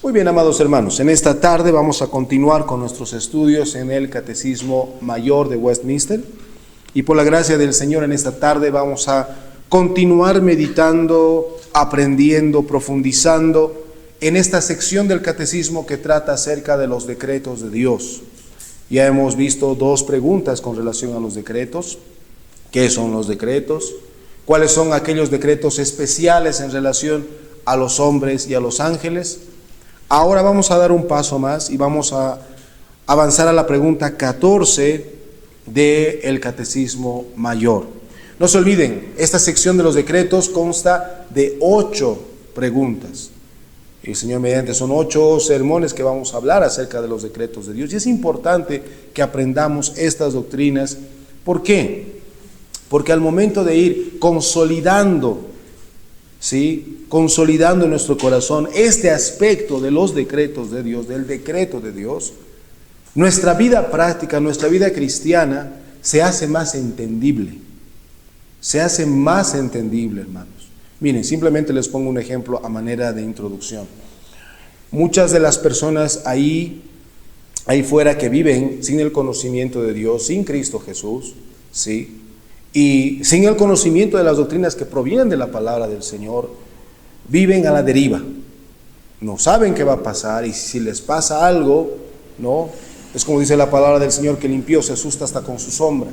Muy bien, amados hermanos, en esta tarde vamos a continuar con nuestros estudios en el Catecismo Mayor de Westminster, y por la gracia del Señor en esta tarde vamos a continuar meditando, aprendiendo, profundizando en esta sección del Catecismo que trata acerca de los decretos de Dios. Ya hemos visto dos preguntas con relación a los decretos. ¿Qué son los decretos? ¿Cuáles son aquellos decretos especiales en relación a los hombres y a los ángeles? Ahora vamos a dar un paso más y vamos a avanzar a la pregunta 14 del Catecismo Mayor. No se olviden, esta sección de los decretos consta de 8 preguntas. El Señor mediante son 8 sermones que vamos a hablar acerca de los decretos de Dios. Y es importante que aprendamos estas doctrinas. ¿Por qué? Porque al momento de ir consolidando en nuestro corazón este aspecto de los decretos de Dios, del decreto de Dios, nuestra vida práctica, nuestra vida cristiana se hace más entendible. Se hace más entendible, hermanos. Miren, simplemente les pongo un ejemplo a manera de introducción. Muchas de las personas ahí fuera que viven sin el conocimiento de Dios, sin Cristo Jesús, ¿sí? Y sin el conocimiento de las doctrinas que provienen de la palabra del Señor, viven a la deriva. No saben qué va a pasar, y si les pasa algo, ¿no? Es como dice la palabra del Señor, que el impío se asusta hasta con su sombra,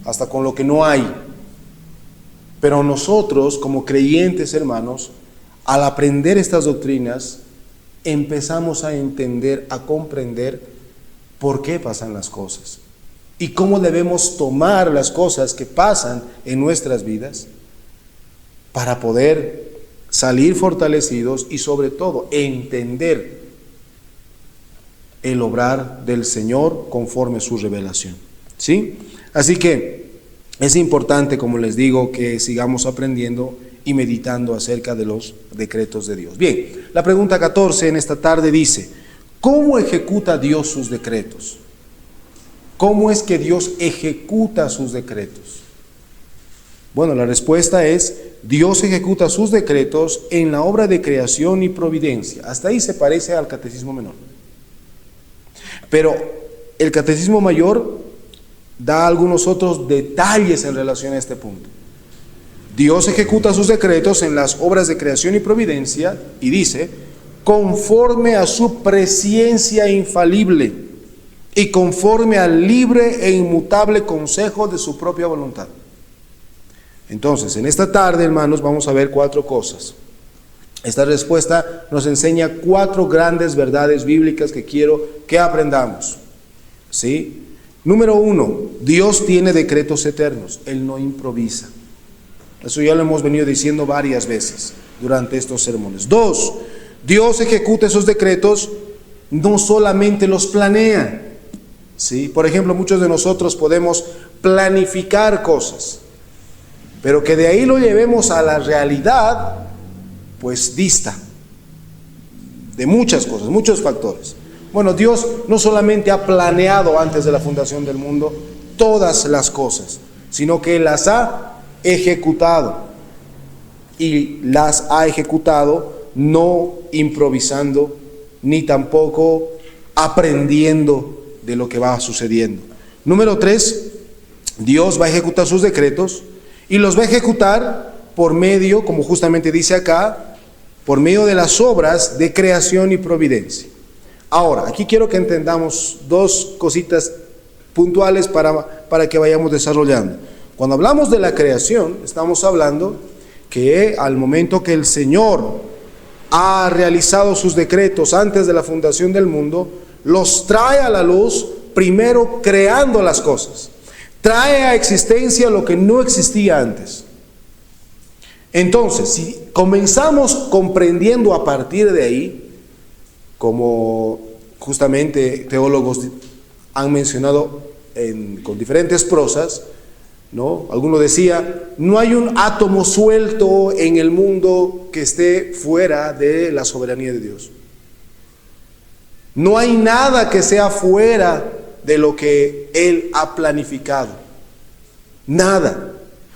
hasta con lo que no hay. Pero nosotros, como creyentes, hermanos, al aprender estas doctrinas, empezamos a entender, a comprender por qué pasan las cosas y cómo debemos tomar las cosas que pasan en nuestras vidas para poder salir fortalecidos y sobre todo entender el obrar del Señor conforme a su revelación, ¿sí? Así que es importante, como les digo, que sigamos aprendiendo y meditando acerca de los decretos de Dios. Bien, la pregunta 14 en esta tarde dice: ¿cómo ejecuta Dios sus decretos? ¿Cómo es que Dios ejecuta sus decretos? Bueno, la respuesta es: Dios ejecuta sus decretos en la obra de creación y providencia. Hasta ahí se parece al Catecismo Menor. Pero el Catecismo Mayor da algunos otros detalles en relación a este punto. Dios ejecuta sus decretos en las obras de creación y providencia, y dice, conforme a su presciencia infalible y conforme al libre e inmutable consejo de su propia voluntad. Entonces, en esta tarde, hermanos, vamos a ver 4 cosas. Esta respuesta nos enseña 4 grandes verdades bíblicas que quiero que aprendamos, ¿sí? Número 1, Dios tiene decretos eternos, Él no improvisa. Eso ya lo hemos venido diciendo varias veces durante estos sermones. 2, Dios ejecuta esos decretos, no solamente los planea, ¿sí? Por ejemplo, muchos de nosotros podemos planificar cosas, pero que de ahí lo llevemos a la realidad, pues dista de muchas cosas, muchos factores. Bueno, Dios no solamente ha planeado antes de la fundación del mundo todas las cosas, sino que Él las ha ejecutado, y las ha ejecutado no improvisando ni tampoco aprendiendo de lo que va sucediendo. Número 3, Dios va a ejecutar sus decretos y los va a ejecutar por medio, como justamente dice acá, por medio de las obras de creación y providencia. Ahora, aquí quiero que entendamos 2 cositas puntuales para que vayamos desarrollando. Cuando hablamos de la creación, estamos hablando que al momento que el Señor ha realizado sus decretos antes de la fundación del mundo, los trae a la luz, primero creando las cosas. Trae a existencia lo que no existía antes. Entonces, si comenzamos comprendiendo a partir de ahí, como justamente teólogos han mencionado con diferentes prosas, ¿no? Alguno decía, no hay un átomo suelto en el mundo que esté fuera de la soberanía de Dios. No hay nada que sea fuera de lo que Él ha planificado. Nada.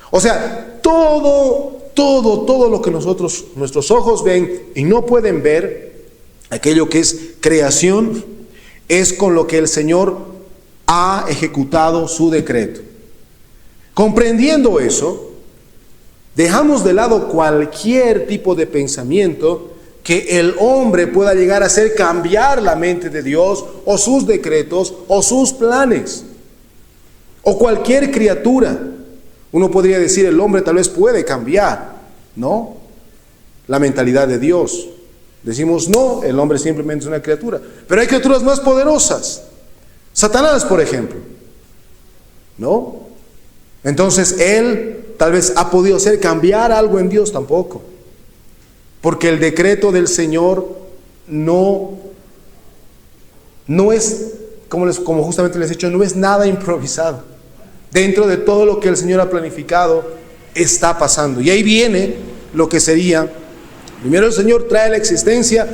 O sea, todo lo que nuestros ojos ven y no pueden ver, aquello que es creación, es con lo que el Señor ha ejecutado su decreto. Comprendiendo eso, dejamos de lado cualquier tipo de pensamiento que el hombre pueda llegar a hacer cambiar la mente de Dios, o sus decretos, o sus planes, o cualquier criatura. Uno podría decir, el hombre tal vez puede cambiar, ¿no?, la mentalidad de Dios. Decimos, no, el hombre simplemente es una criatura. Pero hay criaturas más poderosas. Satanás, por ejemplo, ¿no? Entonces, él tal vez ha podido hacer cambiar algo en Dios, tampoco. Porque el decreto del Señor no es, como justamente les he dicho, no es nada improvisado. Dentro de todo lo que el Señor ha planificado, está pasando. Y ahí viene lo que sería, primero el Señor trae a la existencia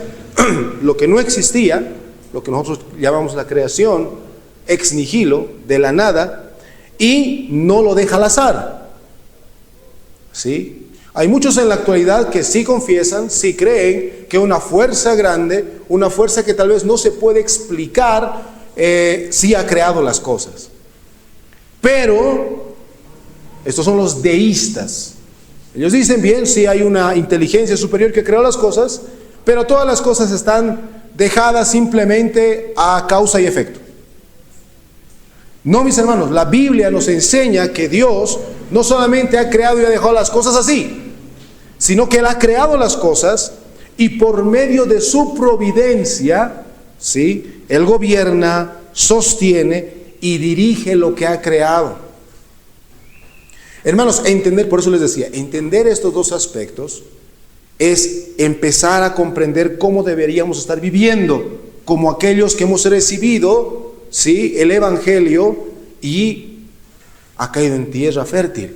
lo que no existía, lo que nosotros llamamos la creación, ex nihilo, de la nada, y no lo deja al azar. ¿Sí? Hay muchos en la actualidad que sí confiesan, sí creen que una fuerza grande, una fuerza que tal vez no se puede explicar, sí ha creado las cosas. Pero estos son los deístas. Ellos dicen, bien, sí hay una inteligencia superior que creó las cosas, pero todas las cosas están dejadas simplemente a causa y efecto. No, mis hermanos, la Biblia nos enseña que Dios no solamente ha creado y ha dejado las cosas así, sino que Él ha creado las cosas y por medio de su providencia, ¿sí?, Él gobierna, sostiene y dirige lo que ha creado. Hermanos, por eso les decía, entender estos dos aspectos es empezar a comprender cómo deberíamos estar viviendo como aquellos que hemos recibido, ¿sí?, el Evangelio y ha caído en tierra fértil.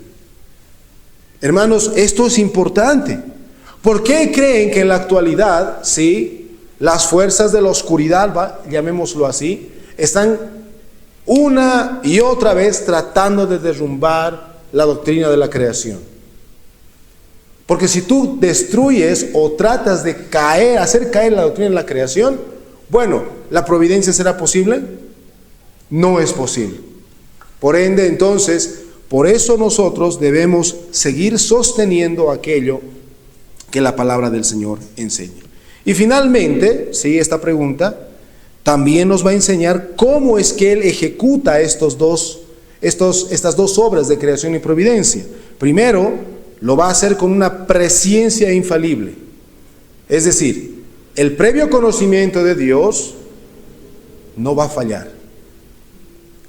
Hermanos, esto es importante. ¿Por qué creen que en la actualidad, ¿sí?, las fuerzas de la oscuridad, llamémoslo así, están una y otra vez tratando de derrumbar la doctrina de la creación? Porque si tú destruyes o tratas de hacer caer la doctrina de la creación, bueno, ¿la providencia será posible? No es posible. Por ende, entonces, por eso nosotros debemos seguir sosteniendo aquello que la palabra del Señor enseña. Y finalmente, sí, esta pregunta también nos va a enseñar cómo es que Él ejecuta estas dos obras de creación y providencia. Primero, lo va a hacer con una presciencia infalible. Es decir, el previo conocimiento de Dios no va a fallar.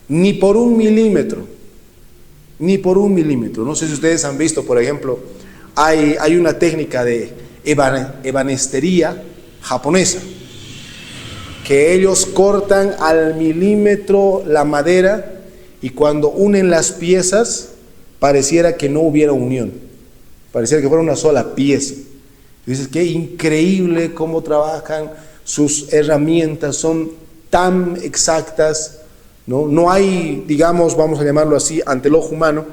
Ni por un milímetro. Ni por un milímetro. No sé si ustedes han visto, por ejemplo, hay una técnica de ebanistería japonesa, que ellos cortan al milímetro la madera y cuando unen las piezas pareciera que no hubiera unión, pareciera que fuera una sola pieza. Y dices, qué increíble cómo trabajan, sus herramientas son tan exactas, ¿no? No hay, digamos, vamos a llamarlo así, ante el ojo humano,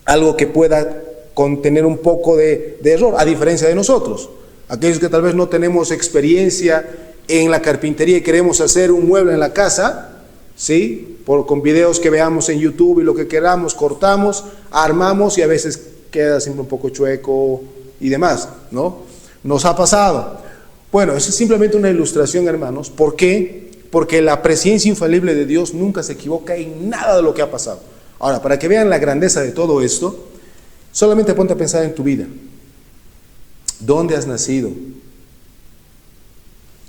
algo que pueda contener un poco de error, a diferencia de nosotros, aquellos que tal vez no tenemos experiencia en la carpintería y queremos hacer un mueble en la casa, ¿sí?, con videos que veamos en YouTube y lo que queramos, cortamos, armamos y a veces queda siempre un poco chueco y demás, ¿no? Nos ha pasado. Bueno, eso es simplemente una ilustración, hermanos. ¿Por qué? Porque la presencia infalible de Dios nunca se equivoca en nada de lo que ha pasado. Ahora, para que vean la grandeza de todo esto, solamente ponte a pensar en tu vida. ¿Dónde has nacido?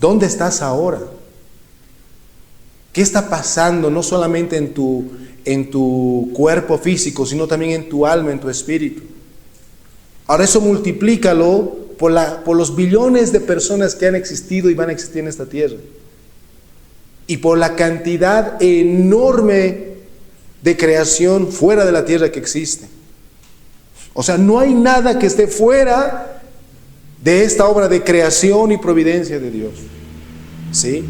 ¿Dónde estás ahora? ¿Qué está pasando no solamente en tu cuerpo físico, sino también en tu alma, en tu espíritu? Ahora eso multiplícalo por los billones de personas que han existido y van a existir en esta tierra. Y por la cantidad enorme de creación fuera de la tierra que existe. O sea, no hay nada que esté fuera de esta obra de creación y providencia de Dios. ¿Sí?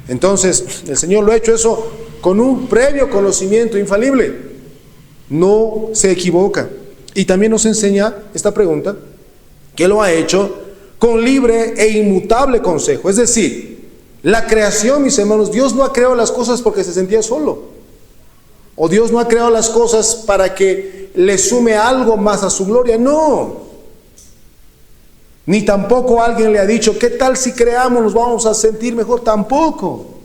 Entonces, el Señor lo ha hecho eso con un previo conocimiento infalible. No se equivoca. Y también nos enseña esta pregunta, que lo ha hecho con libre e inmutable consejo. Es decir, la creación, mis hermanos, Dios no ha creado las cosas porque se sentía solo. O Dios no ha creado las cosas para que le sume algo más a su gloria. No. Ni tampoco alguien le ha dicho, ¿qué tal si creamos, nos vamos a sentir mejor? Tampoco.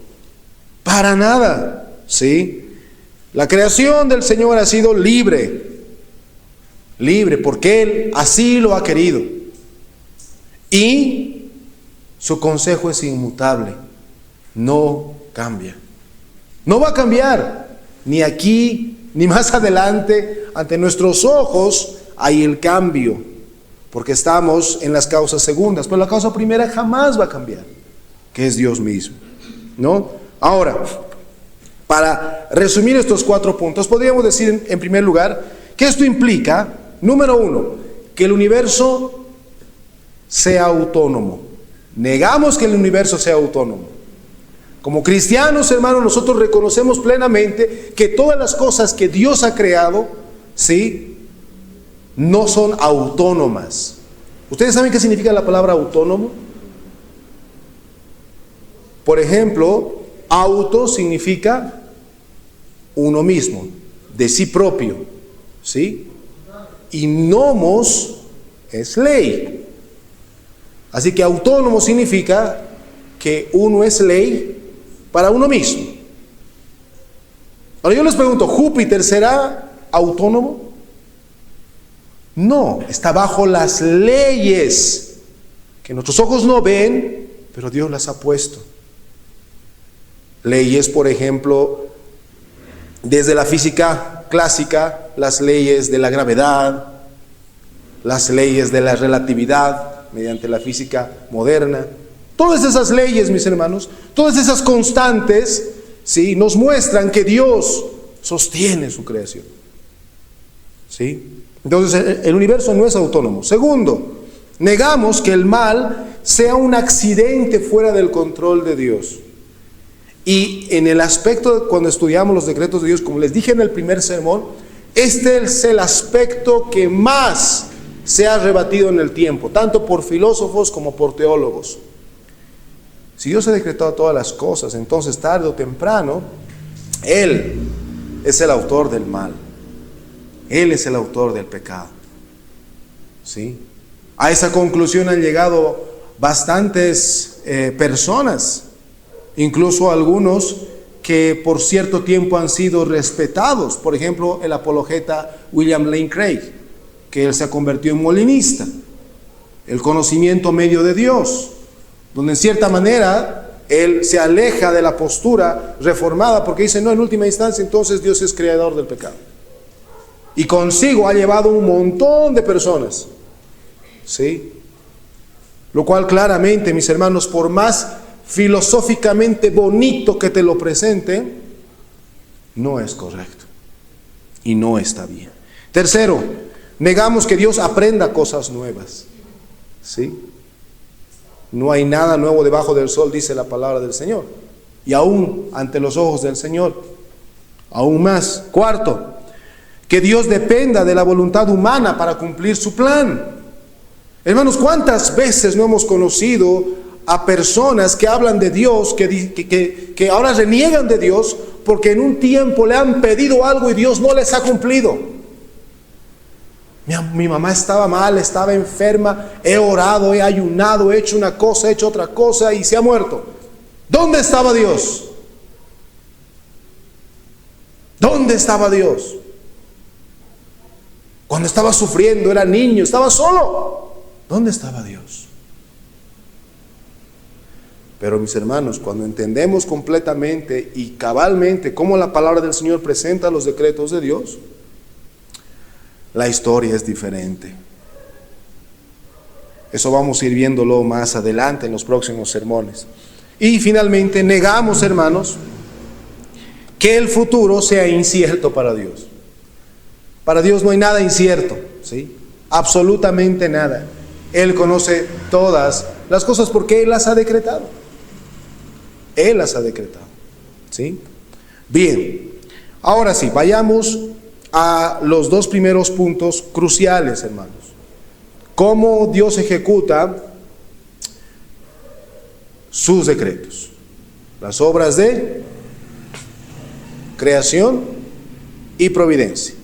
Para nada. ¿Sí? La creación del Señor ha sido libre. Libre porque Él así lo ha querido. Y su consejo es inmutable. No cambia. No va a cambiar. Ni aquí, ni más adelante. Ante nuestros ojos hay el cambio. Porque estamos en las causas segundas. Pero la causa primera jamás va a cambiar. Que es Dios mismo. ¿No? Ahora, para resumir estos 4 puntos, podríamos decir en primer lugar que esto implica, número 1, que el universo sea autónomo. Negamos que el universo sea autónomo. Como cristianos, hermanos, nosotros reconocemos plenamente que todas las cosas que Dios ha creado, ¿sí?, no son autónomas. ¿Ustedes saben qué significa la palabra autónomo? Por ejemplo, auto significa uno mismo, de sí propio, ¿sí? Y nomos es ley. Así que autónomo significa que uno es ley para uno mismo. Ahora yo les pregunto, ¿Júpiter será autónomo? No, está bajo las leyes que nuestros ojos no ven, pero Dios las ha puesto. Leyes, por ejemplo, desde la física clásica, las leyes de la gravedad, las leyes de la relatividad, mediante la física moderna. Todas esas leyes, mis hermanos, todas esas constantes, ¿sí?, nos muestran que Dios sostiene su creación. ¿Sí? Entonces, el universo no es autónomo. Segundo, negamos que el mal sea un accidente fuera del control de Dios. Y en el aspecto, cuando estudiamos los decretos de Dios, como les dije en el primer sermón, este es el aspecto que más se ha rebatido en el tiempo, tanto por filósofos como por teólogos. Si Dios ha decretado todas las cosas, entonces tarde o temprano, Él es el autor del mal. Él es el autor del pecado. ¿Sí? A esa conclusión han llegado bastantes personas, incluso algunos que por cierto tiempo han sido respetados. Por ejemplo, el apologeta William Lane Craig, que él se ha convertido en molinista. El conocimiento medio de Dios, donde en cierta manera él se aleja de la postura reformada, porque dice, no, en última instancia entonces Dios es creador del pecado. Y consigo ha llevado un montón de personas. ¿Sí? Lo cual claramente, mis hermanos, por más filosóficamente bonito que te lo presente, no es correcto. Y no está bien. Tercero, negamos que Dios aprenda cosas nuevas. ¿Sí? No hay nada nuevo debajo del sol, dice la palabra del Señor. Y aún ante los ojos del Señor, aún más. Cuarto, que Dios dependa de la voluntad humana para cumplir su plan. Hermanos, ¿cuántas veces no hemos conocido a personas que hablan de Dios, que ahora reniegan de Dios porque en un tiempo le han pedido algo y Dios no les ha cumplido? Mi mamá estaba mal, estaba enferma, he orado, he ayunado, he hecho una cosa, he hecho otra cosa y se ha muerto. ¿Dónde estaba Dios? ¿Dónde estaba Dios? Cuando estaba sufriendo, era niño, estaba solo. ¿Dónde estaba Dios? Pero mis hermanos, cuando entendemos completamente y cabalmente cómo la palabra del Señor presenta los decretos de Dios, la historia es diferente. Eso vamos a ir viéndolo más adelante en los próximos sermones. Y finalmente negamos, hermanos, que el futuro sea incierto para Dios. Para Dios no hay nada incierto, ¿sí? Absolutamente nada. Él conoce todas las cosas porque Él las ha decretado. Él las ha decretado, ¿sí? Bien, ahora sí, vayamos a los 2 primeros puntos cruciales, hermanos. Cómo Dios ejecuta sus decretos. Las obras de creación y providencia.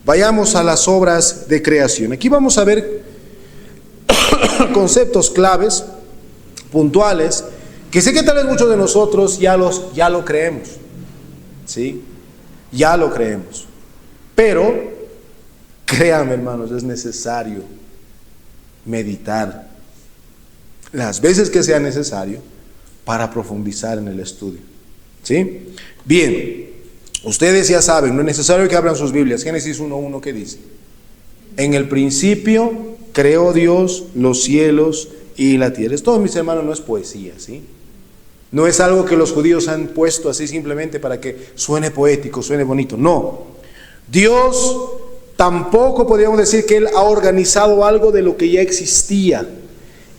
Vayamos a las obras de creación. Aquí vamos a ver conceptos claves, puntuales, que sé que tal vez muchos de nosotros ya lo creemos, ¿sí? Ya lo creemos. Pero, créanme, hermanos, es necesario meditar las veces que sea necesario para profundizar en el estudio, ¿sí? Bien, ustedes ya saben, no es necesario que abran sus Biblias. Génesis 1:1, ¿qué dice? En el principio creó Dios los cielos y la tierra. Esto, mis hermanos, no es poesía, ¿sí? No es algo que los judíos han puesto así simplemente para que suene poético, suene bonito. No. Dios tampoco podríamos decir que Él ha organizado algo de lo que ya existía.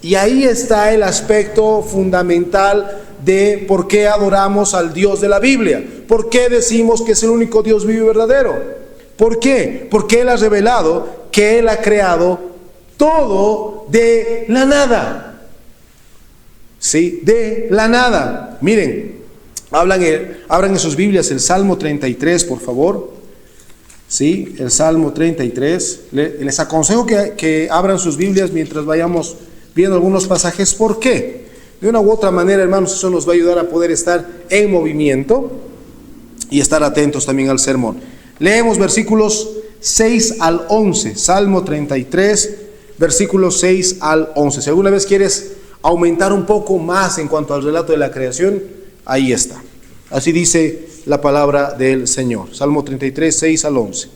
Y ahí está el aspecto fundamental de por qué adoramos al Dios de la Biblia. ¿Por qué decimos que es el único Dios vivo y verdadero? ¿Por qué? Porque Él ha revelado que Él ha creado todo de la nada. ¿Sí? De la nada. Miren, abran en sus Biblias el Salmo 33, por favor. ¿Sí? El Salmo 33. Les aconsejo que abran sus Biblias mientras vayamos viendo algunos pasajes. ¿Por qué? De una u otra manera, hermanos, eso nos va a ayudar a poder estar en movimiento y estar atentos también al sermón. Leemos versículos 6 al 11. Salmo 33, versículos 6 al 11. Si alguna vez quieres aumentar un poco más en cuanto al relato de la creación, ahí está. Así dice la palabra del Señor. Salmo 33, 6 al 11.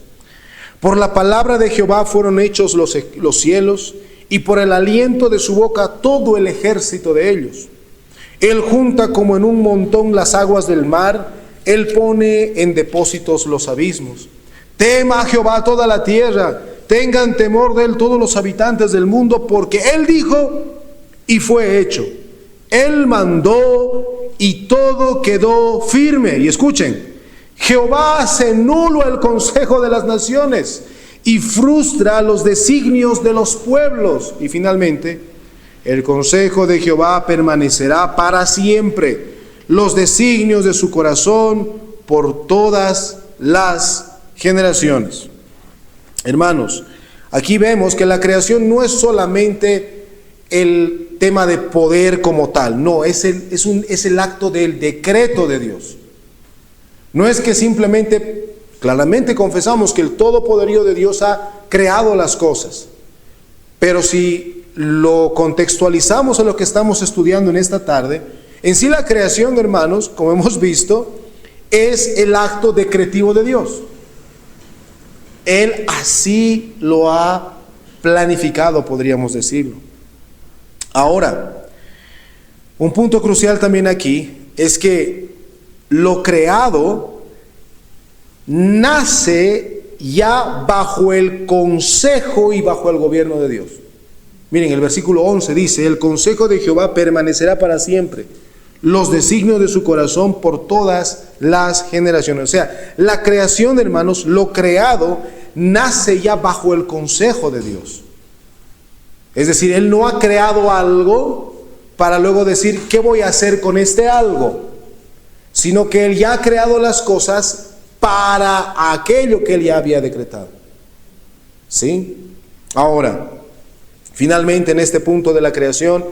Por la palabra de Jehová fueron hechos los cielos, y por el aliento de su boca todo el ejército de ellos. Él junta como en un montón las aguas del mar, Él pone en depósitos los abismos. Tema a Jehová toda la tierra, tengan temor de Él todos los habitantes del mundo, porque Él dijo y fue hecho. Él mandó y todo quedó firme. Y escuchen, Jehová hace nulo el consejo de las naciones y frustra los designios de los pueblos. Y finalmente, el consejo de Jehová permanecerá para siempre, los designios de su corazón por todas las generaciones. Hermanos, aquí vemos que la creación no es solamente el tema de poder como tal, no, es el acto del decreto de Dios. No es que simplemente, claramente confesamos que el todopoderío de Dios ha creado las cosas, pero si lo contextualizamos a lo que estamos estudiando en esta tarde, en sí la creación, hermanos, como hemos visto, es el acto decretivo de Dios. Él así lo ha planificado, podríamos decirlo. Ahora, un punto crucial también aquí es que lo creado nace ya bajo el consejo y bajo el gobierno de Dios. Miren, el versículo 11 dice: el consejo de Jehová permanecerá para siempre, los designios de su corazón por todas las generaciones. O sea, la creación, hermanos, lo creado nace ya bajo el consejo de Dios. Es decir, Él no ha creado algo para luego decir ¿qué voy a hacer con este algo? Sino que Él ya ha creado las cosas para aquello que Él ya había decretado. ¿Sí? Ahora, finalmente en este punto de la creación,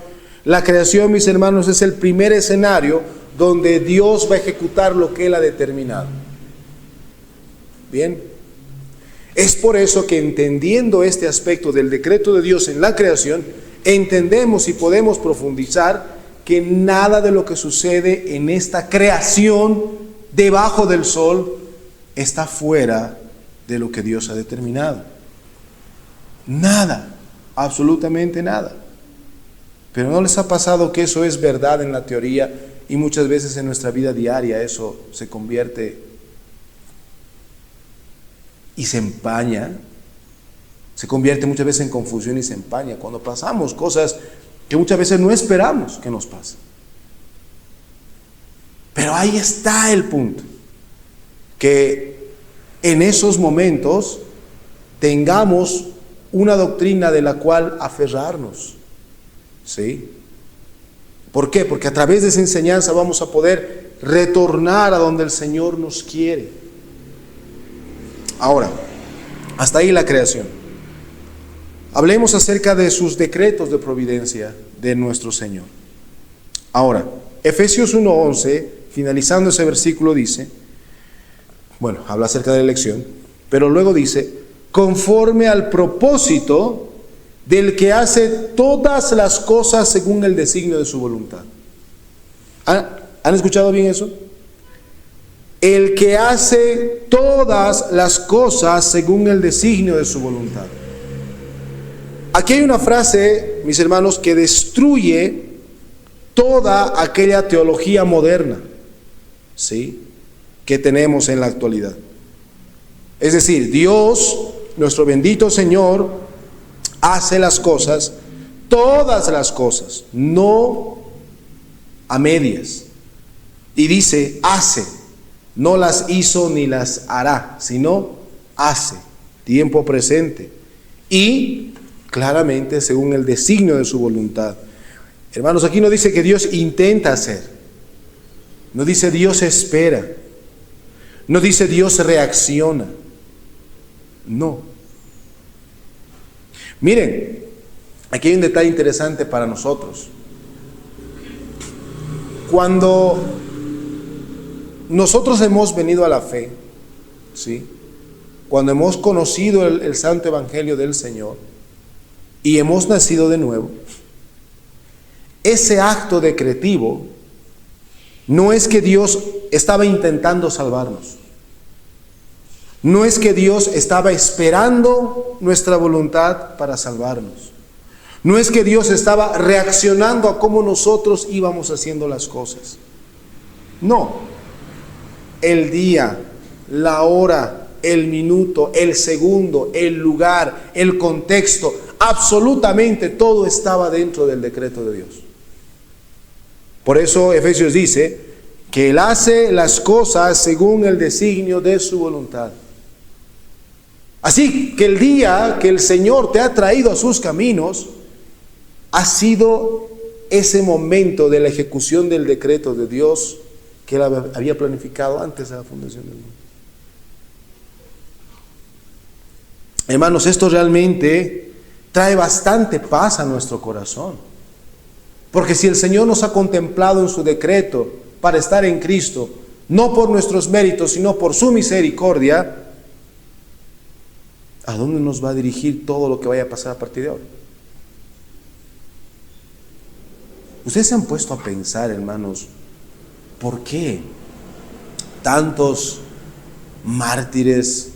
mis hermanos, es el primer escenario donde Dios va a ejecutar lo que Él ha determinado. Bien. Es por eso que, entendiendo este aspecto del decreto de Dios en la creación, entendemos y podemos profundizar que nada de lo que sucede en esta creación debajo del sol está fuera de lo que Dios ha determinado. Nada, absolutamente nada. Pero ¿no les ha pasado que eso es verdad en la teoría y muchas veces en nuestra vida diaria eso se convierte y se empaña? Se convierte muchas veces en confusión y se empaña cuando pasamos cosas que muchas veces no esperamos que nos pasen. Pero ahí está el punto, que en esos momentos tengamos una doctrina de la cual aferrarnos, ¿sí? ¿Por qué? Porque a través de esa enseñanza vamos a poder retornar a donde el Señor nos quiere. Ahora, hasta ahí la creación. Hablemos acerca de sus decretos de providencia de nuestro Señor. Ahora, Efesios 1:11, finalizando ese versículo, dice, bueno, habla acerca de la elección, pero luego dice, conforme al propósito del que hace todas las cosas según el designio de su voluntad. ¿Han escuchado bien eso? El que hace todas las cosas según el designio de su voluntad. Aquí hay una frase, mis hermanos, que destruye toda aquella teología moderna, ¿sí?, que tenemos en la actualidad. Es decir, Dios, nuestro bendito Señor, hace las cosas, todas las cosas, no a medias. Y dice, hace, no las hizo ni las hará, sino hace, tiempo presente. Y claramente según el designio de su voluntad. Hermanos, aquí no dice que Dios intenta hacer, no dice Dios espera, no dice Dios reacciona, no. Miren, aquí hay un detalle interesante para nosotros. Cuando nosotros hemos venido a la fe, ¿sí?, cuando hemos conocido el santo evangelio del Señor y hemos nacido de nuevo, ese acto decretivo no es que Dios estaba intentando salvarnos, no es que Dios estaba esperando nuestra voluntad para salvarnos, no es que Dios estaba reaccionando a cómo nosotros íbamos haciendo las cosas. No, el día, la hora, el minuto, el segundo, el lugar, el contexto, absolutamente todo estaba dentro del decreto de Dios. Por eso Efesios dice que Él hace las cosas según el designio de su voluntad. Así que el día que el Señor te ha traído a sus caminos, ha sido ese momento de la ejecución del decreto de Dios que Él había planificado antes de la fundación del mundo. Hermanos, esto realmente trae bastante paz a nuestro corazón. Porque si el Señor nos ha contemplado en su decreto para estar en Cristo, no por nuestros méritos, sino por su misericordia, ¿a dónde nos va a dirigir todo lo que vaya a pasar a partir de ahora? Ustedes se han puesto a pensar, hermanos, ¿por qué tantos mártires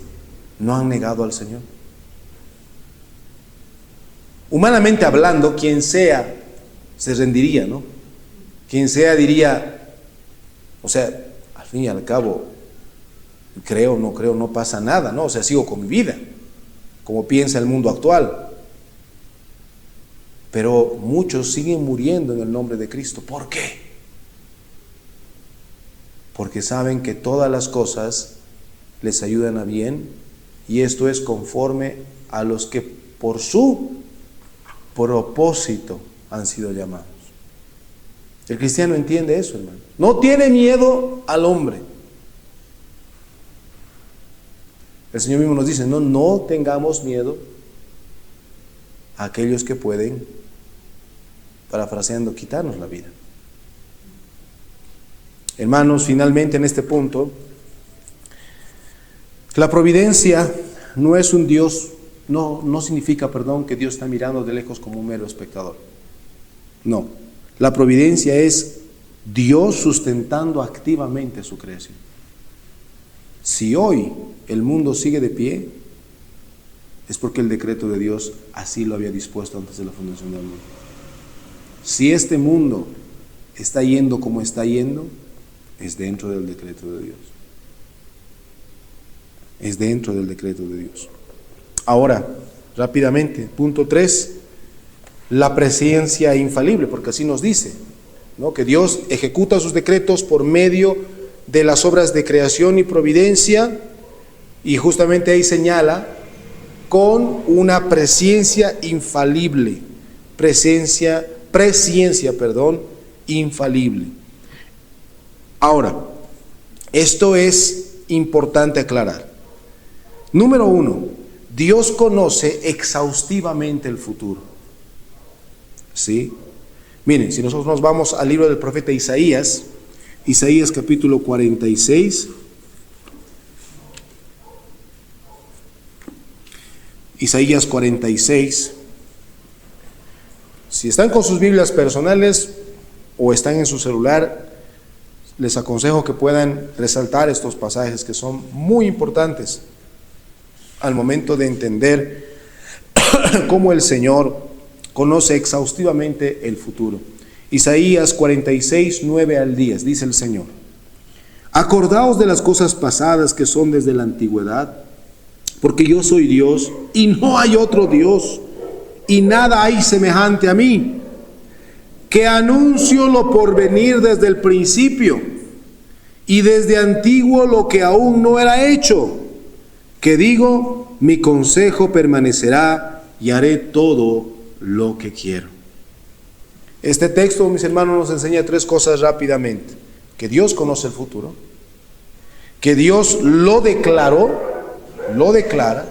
no han negado al Señor? Humanamente hablando, quien sea se rendiría, ¿no? Quien sea diría, o sea, al fin y al cabo, creo, no pasa nada, ¿no? O sea, sigo con mi vida, como piensa el mundo actual. Pero muchos siguen muriendo en el nombre de Cristo. ¿Por qué? Porque saben que todas las cosas les ayudan a bien, y esto es conforme a los que por su propósito han sido llamados. El cristiano entiende eso, hermano. No tiene miedo al hombre. El Señor mismo nos dice, no tengamos miedo a aquellos que pueden, parafraseando, quitarnos la vida. Hermanos, finalmente en este punto, la providencia no es un Dios, no significa, que Dios está mirando de lejos como un mero espectador. No, la providencia es Dios sustentando activamente su creación. Si hoy el mundo sigue de pie, es porque el decreto de Dios así lo había dispuesto antes de la fundación del mundo. Si este mundo está yendo como está yendo, es dentro del decreto de Dios. Es dentro del decreto de Dios. Ahora, rápidamente, punto 3, la presencia infalible, porque así nos dice, ¿no?, que Dios ejecuta sus decretos por medio de las obras de creación y providencia, y justamente ahí señala con una presciencia infalible, presciencia infalible. Ahora, esto es importante aclarar. Número uno, Dios conoce exhaustivamente el futuro. ¿Sí? Miren, si nosotros nos vamos al libro del profeta Isaías, Isaías capítulo 46, Isaías 46, si están con sus Biblias personales o están en su celular, les aconsejo que puedan resaltar estos pasajes que son muy importantes al momento de entender cómo el Señor conoce exhaustivamente el futuro. Isaías 46, 9 al 10, dice el Señor: acordaos de las cosas pasadas que son desde la antigüedad, porque yo soy Dios y no hay otro Dios, y nada hay semejante a mí, que anuncio lo por venir desde el principio, y desde antiguo lo que aún no era hecho, que digo, mi consejo permanecerá y haré todo lo que quiero. Este texto, mis hermanos, nos enseña tres cosas rápidamente: que Dios conoce el futuro, que Dios lo declaró, lo declara,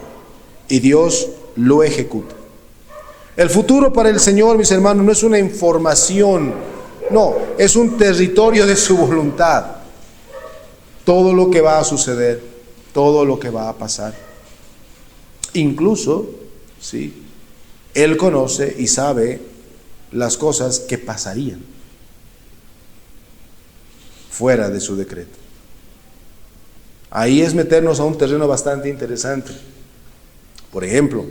y Dios lo ejecuta. El futuro para el Señor, mis hermanos, no es una información, no, es un territorio de su voluntad. Todo lo que va a suceder, todo lo que va a pasar. Incluso, ¿sí?, Él conoce y sabe las cosas que pasarían fuera de su decreto. Ahí es meternos a un terreno bastante interesante. Por ejemplo,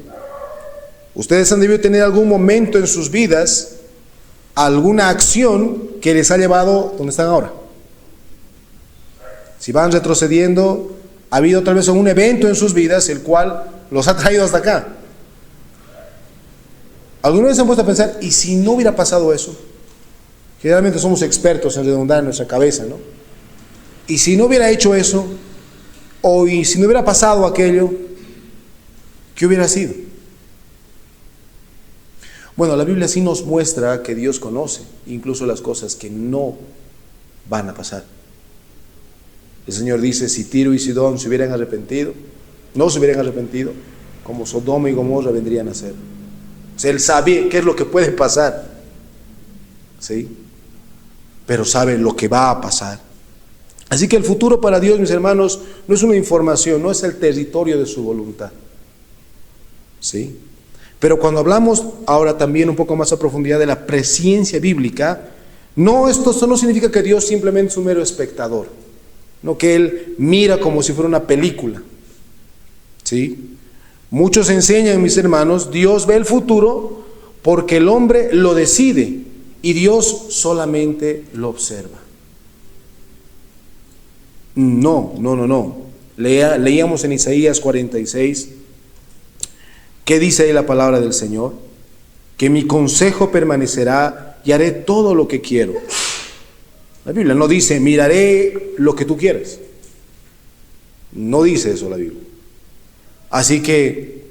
ustedes han debido tener algún momento en sus vidas, alguna acción que les ha llevado donde están ahora. Si van retrocediendo, ha habido tal vez un evento en sus vidas el cual los ha traído hasta acá. ¿Alguna vez se han puesto a pensar, y si no hubiera pasado eso? Generalmente somos expertos en redundar en nuestra cabeza, ¿no? Y si no hubiera hecho eso, o y si no hubiera pasado aquello, ¿qué hubiera sido? Bueno, la Biblia sí nos muestra que Dios conoce incluso las cosas que no van a pasar. El Señor dice, si Tiro y Sidón se hubieran arrepentido, no se hubieran arrepentido, como Sodoma y Gomorra vendrían a ser. O sea, Él sabe qué es lo que puede pasar, ¿sí? Pero sabe lo que va a pasar. Así que el futuro para Dios, mis hermanos, no es una información, no es el territorio de su voluntad, ¿sí? Pero cuando hablamos ahora también un poco más a profundidad de la presciencia bíblica, esto no significa que Dios simplemente es un mero espectador, no que Él mira como si fuera una película, ¿sí? Muchos enseñan, mis hermanos, Dios ve el futuro porque el hombre lo decide y Dios solamente lo observa. No. Leíamos en Isaías 46, ¿qué dice ahí la palabra del Señor? Que mi consejo permanecerá y haré todo lo que quiero. La Biblia no dice, miraré lo que tú quieras. No dice eso la Biblia. Así que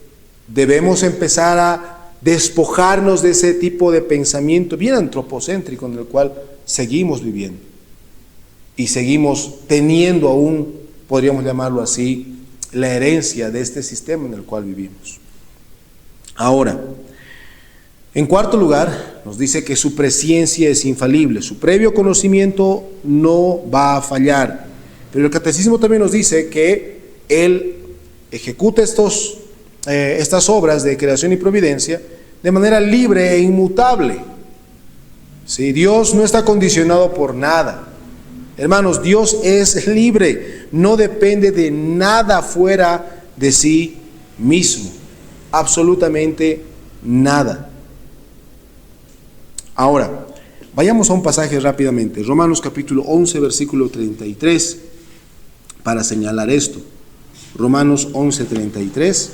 debemos empezar a despojarnos de ese tipo de pensamiento bien antropocéntrico en el cual seguimos viviendo. Y seguimos teniendo aún, podríamos llamarlo así, la herencia de este sistema en el cual vivimos. Ahora, en cuarto lugar, nos dice que su presciencia es infalible, su previo conocimiento no va a fallar. Pero el catecismo también nos dice que Él ejecuta estas obras de creación y providencia de manera libre e inmutable. ¿Sí? Dios no está condicionado por nada. Hermanos, Dios es libre, no depende de nada fuera de sí mismo, absolutamente nada. Ahora, vayamos a un pasaje rápidamente, Romanos capítulo 11, versículo 33, para señalar esto. Romanos 11, 33.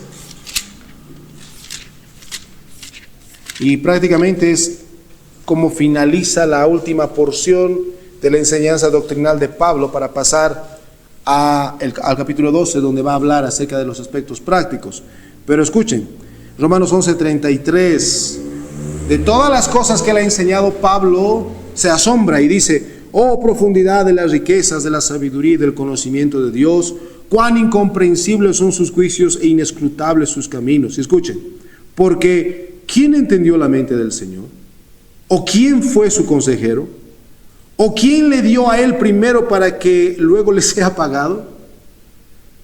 Y prácticamente es como finaliza la última porción de la enseñanza doctrinal de Pablo para pasar al capítulo 12, donde va a hablar acerca de los aspectos prácticos. Pero escuchen, Romanos 11, 33. De todas las cosas que le ha enseñado Pablo se asombra y dice: oh profundidad de las riquezas, de la sabiduría y del conocimiento de Dios, cuán incomprensibles son sus juicios e inescrutables sus caminos. Y escuchen, porque ¿quién entendió la mente del Señor? ¿O quién fue su consejero? ¿O quién le dio a él primero para que luego le sea pagado?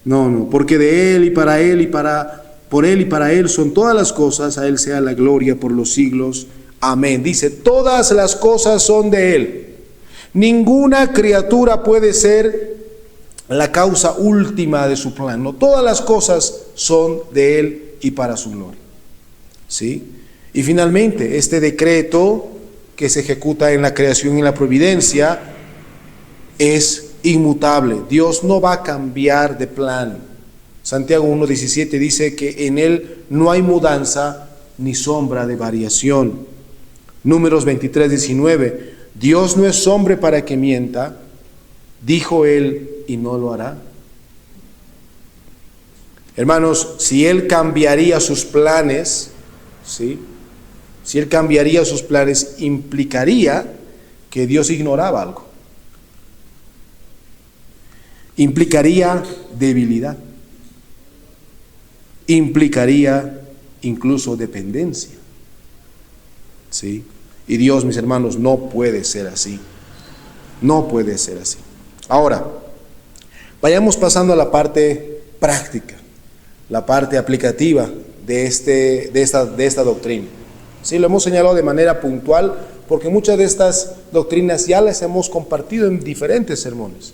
No, porque de él y para él y por él y para él son todas las cosas, a él sea la gloria por los siglos. Amén. Dice, todas las cosas son de él. Ninguna criatura puede ser la causa última de su plan. No, todas las cosas son de él y para su gloria. ¿Sí? Y finalmente, este decreto que se ejecuta en la creación y en la providencia es inmutable. Dios no va a cambiar de plan. Santiago 1:17 dice que en él no hay mudanza ni sombra de variación. Números 23:19, Dios no es hombre para que mienta, dijo él y no lo hará. Hermanos, si él cambiaría sus planes, ¿sí? Si él cambiaría sus planes, implicaría que Dios ignoraba algo. Implicaría debilidad. Implicaría incluso dependencia. ¿Sí? Y Dios, mis hermanos, no puede ser así. No puede ser así. Ahora, vayamos pasando a la parte práctica, la parte aplicativa de esta doctrina. Sí, lo hemos señalado de manera puntual porque muchas de estas doctrinas ya las hemos compartido en diferentes sermones.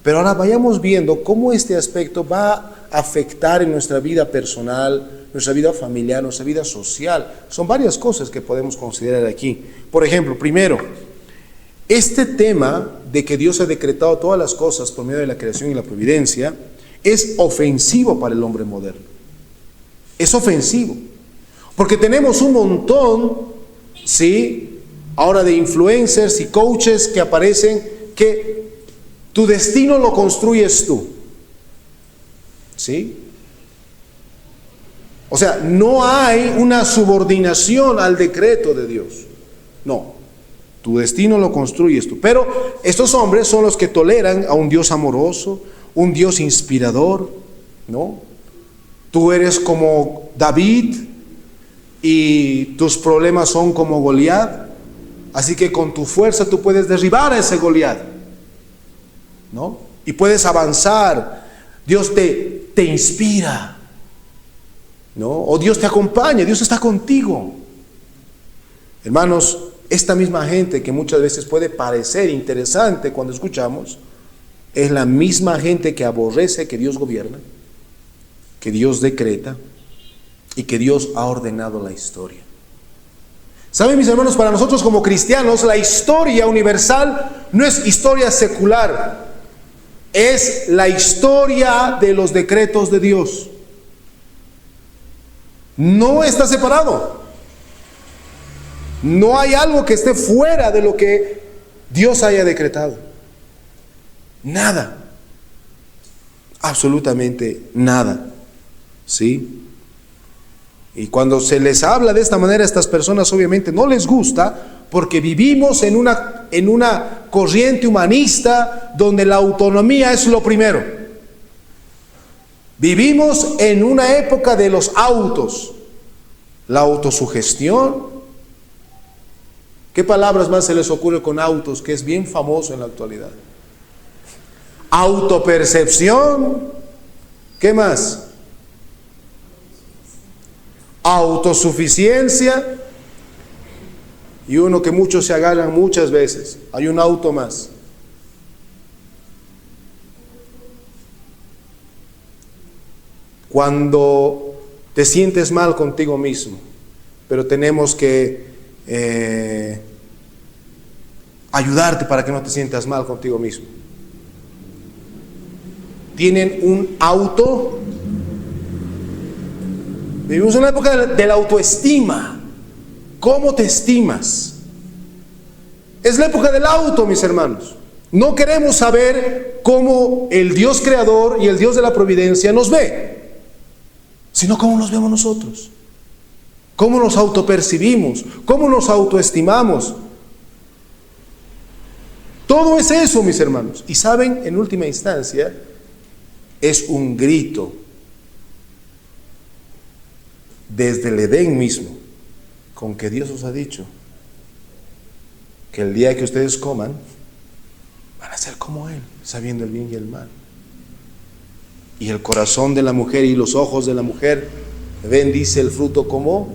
Pero ahora vayamos viendo cómo este aspecto va a afectar en nuestra vida personal, nuestra vida familiar, nuestra vida social. Son varias cosas que podemos considerar aquí. Por ejemplo, primero, este tema de que Dios ha decretado todas las cosas por medio de la creación y la providencia es ofensivo para el hombre moderno. Es ofensivo. Porque tenemos un montón, ¿sí?, ahora de influencers y coaches que aparecen que tu destino lo construyes tú. ¿Sí? O sea, no hay una subordinación al decreto de Dios. No, tu destino lo construyes tú. Pero estos hombres son los que toleran a un Dios amoroso, un Dios inspirador, ¿no? Tú eres como David y tus problemas son como Goliat, así que con tu fuerza tú puedes derribar a ese Goliat, ¿no? Y puedes avanzar. Dios te inspira, ¿no? O Dios te acompaña, Dios está contigo. Hermanos, esta misma gente que muchas veces puede parecer interesante cuando escuchamos, es la misma gente que aborrece que Dios gobierna, que Dios decreta y que Dios ha ordenado la historia. ¿Saben, mis hermanos? Para nosotros como cristianos, la historia universal no es historia secular, es la historia de los decretos de Dios. No está separado. No hay algo que esté fuera de lo que Dios haya decretado. Nada. Absolutamente nada. ¿Sí? Y cuando se les habla de esta manera a estas personas, obviamente no les gusta, porque vivimos en una corriente humanista donde la autonomía es lo primero. Vivimos en una época de los autos, la autosugestión. ¿Qué palabras más se les ocurre con autos, que es bien famoso en la actualidad? Autopercepción. ¿Qué más? Autosuficiencia. Y uno que muchos se agarran muchas veces. Hay un auto más. Cuando te sientes mal contigo mismo, pero tenemos que ayudarte para que no te sientas mal contigo mismo. Tienen un auto. Vivimos en una época de la autoestima. ¿Cómo te estimas? Es la época del auto, mis hermanos. No queremos saber cómo el Dios creador y el Dios de la providencia nos ve, sino cómo nos vemos nosotros. Cómo nos autopercibimos, cómo nos autoestimamos. Todo es eso, mis hermanos. Y saben, en última instancia, es un grito desde el Edén mismo, con que Dios os ha dicho que el día que ustedes coman, van a ser como Él, sabiendo el bien y el mal. Y el corazón de la mujer y los ojos de la mujer ven, dice, el fruto como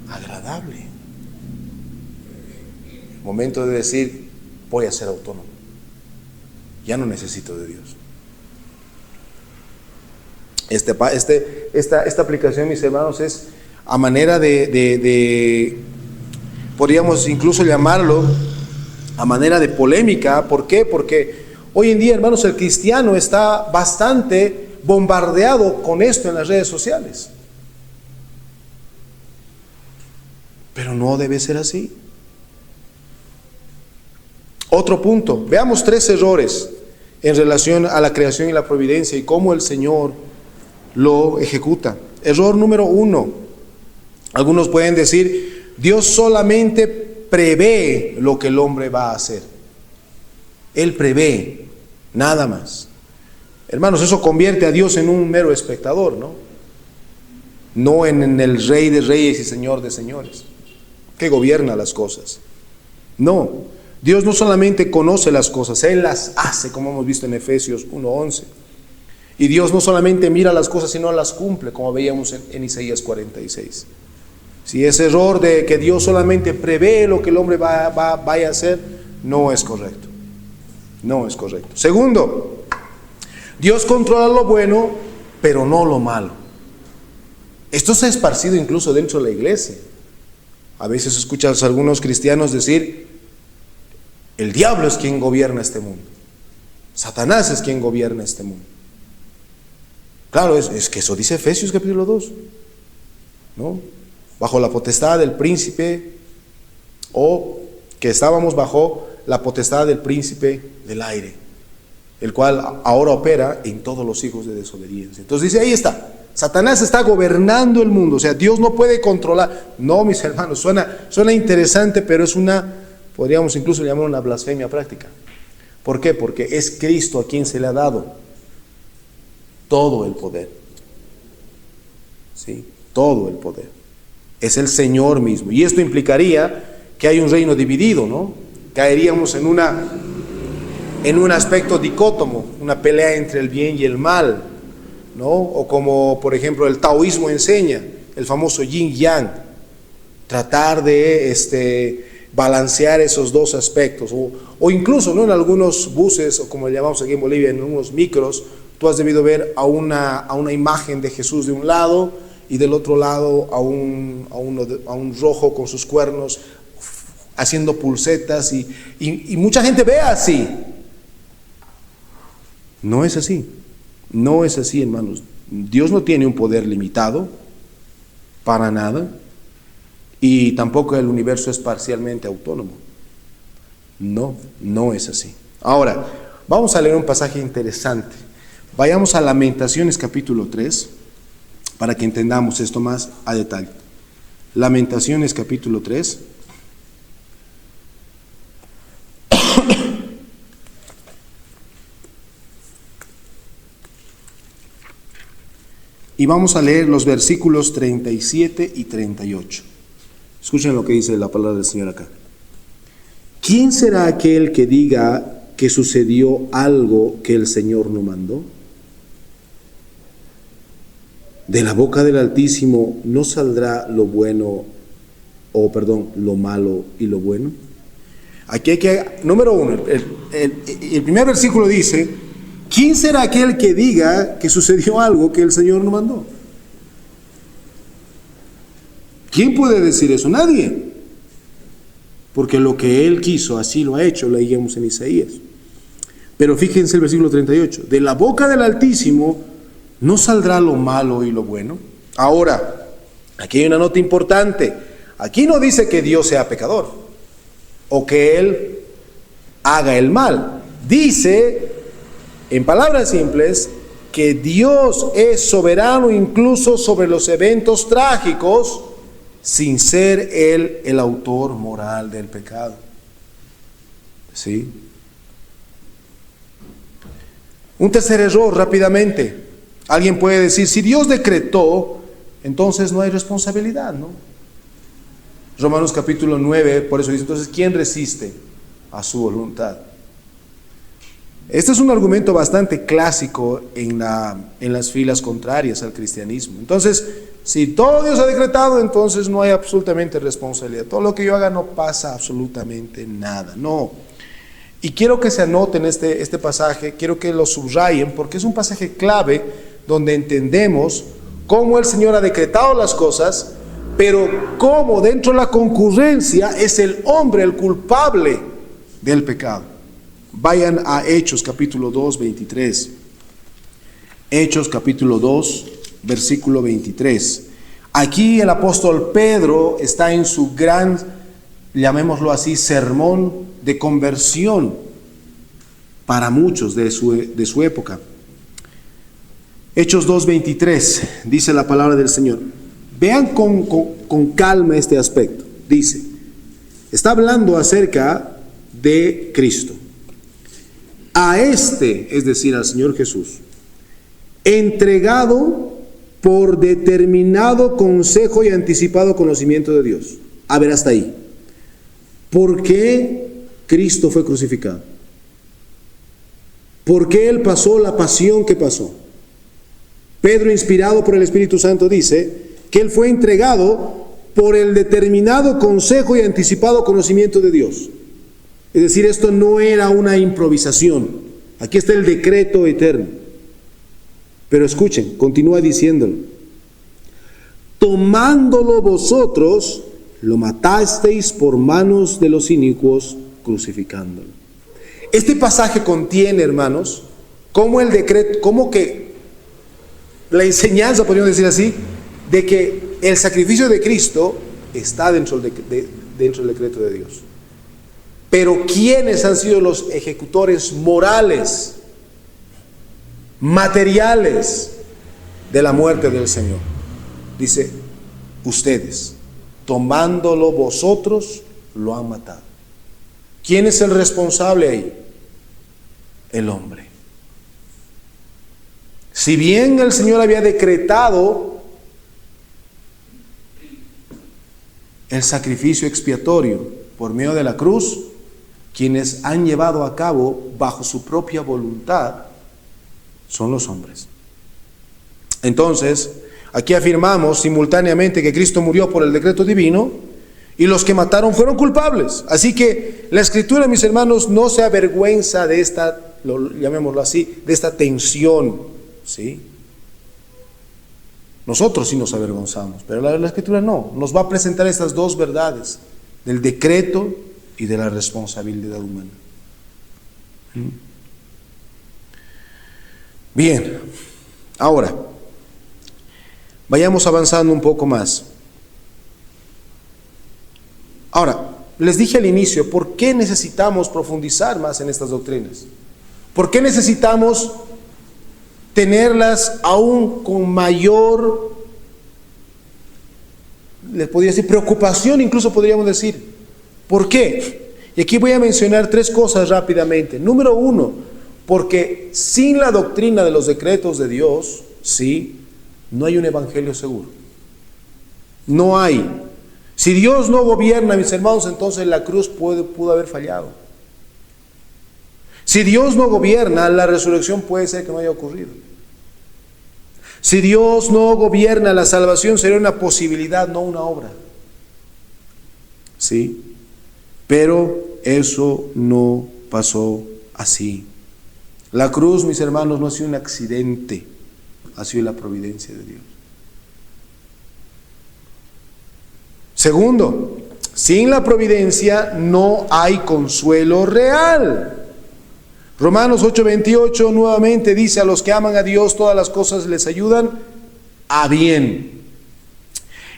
agradable. Momento de decir, voy a ser autónomo. Ya no necesito de Dios. Esta aplicación, mis hermanos, es a manera de podríamos incluso llamarlo a manera de polémica. ¿Por qué? Porque hoy en día, hermanos, el cristiano está bastante bombardeado con esto en las redes sociales. Pero no debe ser así. Otro punto, veamos 3 errores en relación a la creación y la providencia y cómo el Señor lo ejecuta. Error número 1, algunos pueden decir, Dios solamente prevé lo que el hombre va a hacer. Él prevé, nada más. Hermanos, eso convierte a Dios en un mero espectador, ¿no? No en el Rey de Reyes y Señor de Señores, que gobierna las cosas. No, Dios no solamente conoce las cosas, Él las hace, como hemos visto en Efesios 1:11. Y Dios no solamente mira las cosas, sino las cumple, como veíamos en Isaías 46. Si ese error de que Dios solamente prevé lo que el hombre vaya a hacer, no es correcto. No es correcto. Segundo, Dios controla lo bueno, pero no lo malo. Esto se ha esparcido incluso dentro de la iglesia. A veces escuchas a algunos cristianos decir, el diablo es quien gobierna este mundo. Satanás es quien gobierna este mundo. Claro, es que eso dice Efesios capítulo 2, ¿no? Bajo la potestad del príncipe, o que estábamos bajo la potestad del príncipe del aire, el cual ahora opera en todos los hijos de desobediencia. Entonces dice, ahí está, Satanás está gobernando el mundo, o sea, Dios no puede controlar. No, mis hermanos, suena interesante, pero es podríamos incluso llamar una blasfemia práctica. ¿Por qué? Porque es Cristo a quien se le ha dado todo el poder. ¿Sí? Todo el poder. Es el Señor mismo. Y esto implicaría que hay un reino dividido, ¿no? Caeríamos en un aspecto dicótomo, una pelea entre el bien y el mal, ¿no? O como, por ejemplo, el taoísmo enseña, el famoso yin-yang, tratar de balancear esos dos aspectos, o incluso, ¿no? En algunos buses, o como le llamamos aquí en Bolivia, en unos micros, tú has debido ver a una imagen de Jesús de un lado y del otro lado a un rojo con sus cuernos haciendo pulsetas y mucha gente ve así. No es así, no es así, hermanos. Dios no tiene un poder limitado para nada y tampoco el universo es parcialmente autónomo. No es así. Ahora, vamos a leer un pasaje interesante. Vayamos a Lamentaciones capítulo 3 para que entendamos esto más a detalle. Lamentaciones capítulo 3. Y vamos a leer los versículos 37 y 38. Escuchen lo que dice la palabra del Señor acá. ¿Quién será aquel que diga que sucedió algo que el Señor no mandó? De la boca del Altísimo no saldrá lo malo y lo bueno. Aquí hay que, número 1, el primer versículo dice, ¿quién será aquel que diga que sucedió algo que el Señor no mandó? ¿Quién puede decir eso? Nadie. Porque lo que Él quiso, así lo ha hecho, lo leíamos en Isaías. Pero fíjense el versículo 38, de la boca del Altísimo ¿no saldrá lo malo y lo bueno? Ahora, aquí hay una nota importante. Aquí no dice que Dios sea pecador o que Él haga el mal. Dice, en palabras simples, que Dios es soberano incluso sobre los eventos trágicos sin ser Él el autor moral del pecado. ¿Sí? Un tercer error rápidamente. Alguien puede decir, si Dios decretó, entonces no hay responsabilidad, ¿no? Romanos capítulo 9, por eso dice, entonces, ¿quién resiste a su voluntad? Este es un argumento bastante clásico en las filas contrarias al cristianismo. Entonces, si todo Dios ha decretado, entonces no hay absolutamente responsabilidad. Todo lo que yo haga no pasa absolutamente nada. No. Y quiero que se anoten este pasaje, quiero que lo subrayen, porque es un pasaje clave donde entendemos cómo el Señor ha decretado las cosas, pero cómo dentro de la concurrencia es el hombre el culpable del pecado. Vayan a Hechos capítulo 2, 23. Hechos capítulo 2, versículo 23. Aquí el apóstol Pedro está en su gran, llamémoslo así, sermón de conversión para muchos de su época. Hechos 2, 23, dice la palabra del Señor. Vean con calma este aspecto. Dice, está hablando acerca de Cristo. A este, es decir, al Señor Jesús, entregado por determinado consejo y anticipado conocimiento de Dios. A ver, hasta ahí. ¿Por qué Cristo fue crucificado? ¿Por qué Él pasó la pasión que pasó? Pedro, inspirado por el Espíritu Santo, dice que Él fue entregado por el determinado consejo y anticipado conocimiento de Dios. Es decir, esto no era una improvisación. Aquí está el decreto eterno. Pero escuchen, continúa diciéndolo. Tomándolo vosotros, lo matasteis por manos de los inicuos, crucificándolo. Este pasaje contiene, hermanos, como el decreto, como que la enseñanza, podríamos decir así, de que el sacrificio de Cristo está dentro del decreto de Dios. Pero ¿quiénes han sido los ejecutores morales, materiales de la muerte del Señor? Dice, ustedes, tomándolo vosotros, lo han matado. ¿Quién es el responsable ahí? El hombre. Si bien el Señor había decretado el sacrificio expiatorio por medio de la cruz, quienes han llevado a cabo bajo su propia voluntad son los hombres. Entonces, aquí afirmamos simultáneamente que Cristo murió por el decreto divino y los que mataron fueron culpables. Así que la Escritura, mis hermanos, no se avergüenza de esta, llamémoslo así, de esta tensión, ¿sí? Nosotros sí nos avergonzamos, pero la Escritura no. Nos va a presentar estas dos verdades, del decreto y de la responsabilidad humana. Bien, ahora vayamos avanzando un poco más. Ahora, les dije al inicio, ¿por qué necesitamos profundizar más en estas doctrinas? ¿Por qué necesitamos tenerlas aún con mayor, les podría decir, preocupación, incluso podríamos decir? ¿Por qué? Y aquí voy a mencionar tres cosas rápidamente. Número uno, porque sin la doctrina de los decretos de Dios, sí, no hay un evangelio seguro. No hay. Si Dios no gobierna, mis hermanos, entonces la cruz pudo haber fallado. Si Dios no gobierna, la resurrección puede ser que no haya ocurrido. Si Dios no gobierna, la salvación sería una posibilidad, no una obra. ¿Sí? Pero eso no pasó así. La cruz, mis hermanos, no ha sido un accidente, ha sido la providencia de Dios. Segundo, sin la providencia no hay consuelo real. Romanos 8:28 nuevamente dice: a los que aman a Dios todas las cosas les ayudan a bien.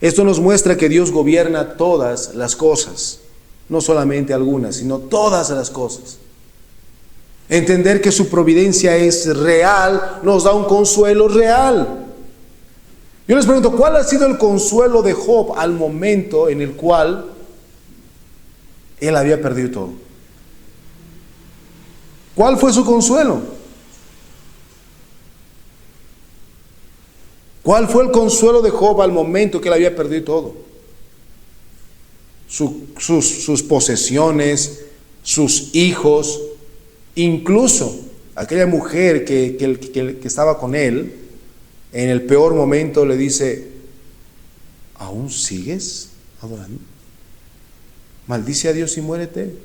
Esto nos muestra que Dios gobierna todas las cosas, no solamente algunas, sino todas las cosas. Entender que su providencia es real nos da un consuelo real. Yo les pregunto, ¿cuál ha sido el consuelo de Job al momento en el cual él había perdido todo? ¿Cuál fue su consuelo? ¿Cuál fue el consuelo de Job al momento que él había perdido todo? Sus posesiones, sus hijos, incluso aquella mujer que estaba con él, en el peor momento le dice: ¿aún sigues adorando? Maldice a Dios y muérete.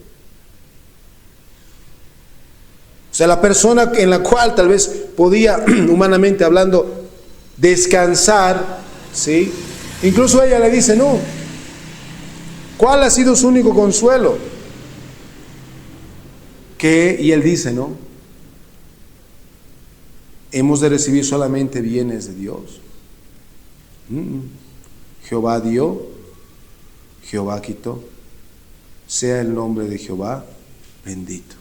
O sea, la persona en la cual tal vez podía, humanamente hablando, descansar, ¿sí? Incluso ella le dice: no. ¿Cuál ha sido su único consuelo? Y él dice: no, hemos de recibir solamente bienes de Dios. Jehová dio, Jehová quitó. Sea el nombre de Jehová bendito.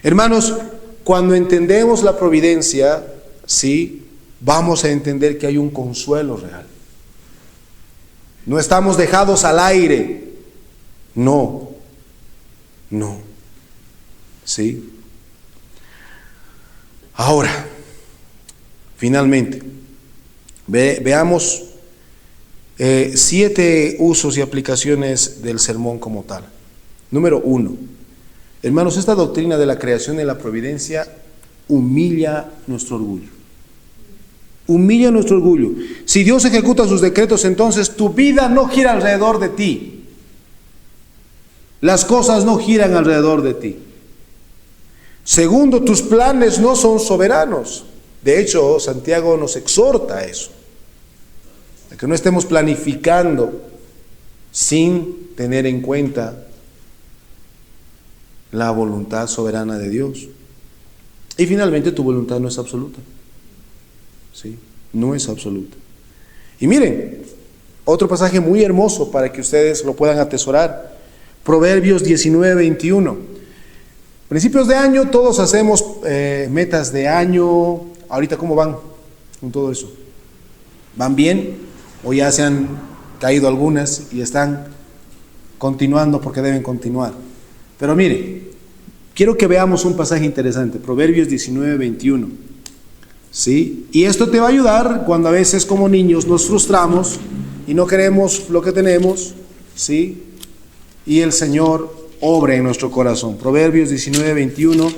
Hermanos, cuando entendemos la providencia, sí, vamos a entender que hay un consuelo real. No estamos dejados al aire. No. ¿Sí? Ahora, finalmente, veamos 7 usos y aplicaciones del sermón como tal. Número 1. Hermanos, esta doctrina de la creación y la providencia humilla nuestro orgullo. Humilla nuestro orgullo. Si Dios ejecuta sus decretos, entonces tu vida no gira alrededor de ti. Las cosas no giran alrededor de ti. Segundo, tus planes no son soberanos. De hecho, Santiago nos exhorta a eso, a que no estemos planificando sin tener en cuenta la voluntad soberana de Dios. Y finalmente, tu voluntad no es absoluta. ¿Sí? No es absoluta. Y miren, otro pasaje muy hermoso para que ustedes lo puedan atesorar. Proverbios 19:21. Principios de año, todos hacemos metas de año. Ahorita, ¿cómo van con todo eso? ¿Van bien? ¿O ya se han caído algunas y están continuando porque deben continuar? Pero mire, quiero que veamos un pasaje interesante. Proverbios 19:21. ¿Sí? Y esto te va a ayudar cuando a veces como niños nos frustramos y no queremos lo que tenemos, ¿sí? Y el Señor obra en nuestro corazón. Proverbios 19:21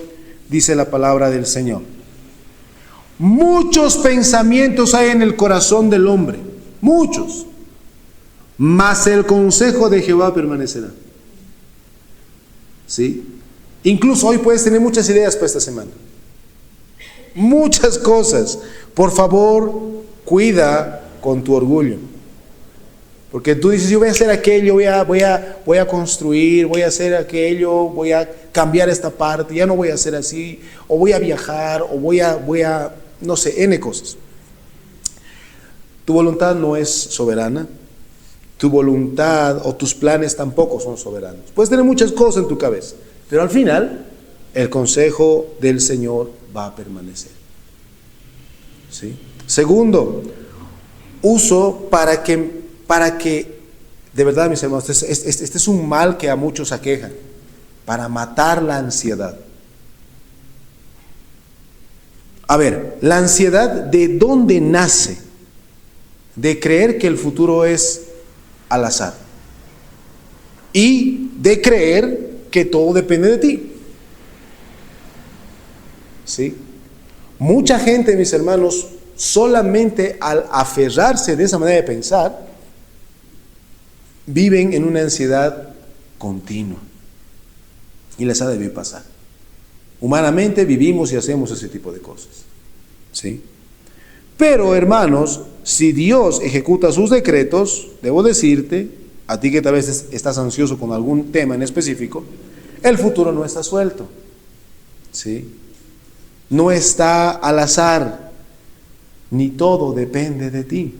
dice la palabra del Señor: muchos pensamientos hay en el corazón del hombre, muchos, mas el consejo de Jehová permanecerá. ¿Sí? Incluso hoy puedes tener muchas ideas para esta semana, muchas cosas. Por favor, cuida con tu orgullo. Porque tú dices: yo voy a hacer aquello, voy a construir, voy a hacer aquello, voy a cambiar esta parte, ya no voy a hacer así, o voy a viajar, o voy a no sé, N cosas. Tu voluntad no es soberana. Tu voluntad o tus planes tampoco son soberanos. Puedes tener muchas cosas en tu cabeza, pero al final el consejo del Señor va a permanecer. ¿Sí? Segundo, uso para que, de verdad, mis hermanos, este es un mal que a muchos aqueja, para matar la ansiedad. A ver, la ansiedad, ¿de dónde nace? De creer que el futuro es al azar y de creer que todo depende de ti. ¿Sí? Mucha gente, mis hermanos, solamente al aferrarse de esa manera de pensar, viven en una ansiedad continua y les ha de pasar. Humanamente vivimos y hacemos ese tipo de cosas. ¿Sí? Pero, hermanos, si Dios ejecuta sus decretos, debo decirte, a ti que tal vez estás ansioso con algún tema en específico, el futuro no está suelto. ¿Sí? No está al azar, ni todo depende de ti.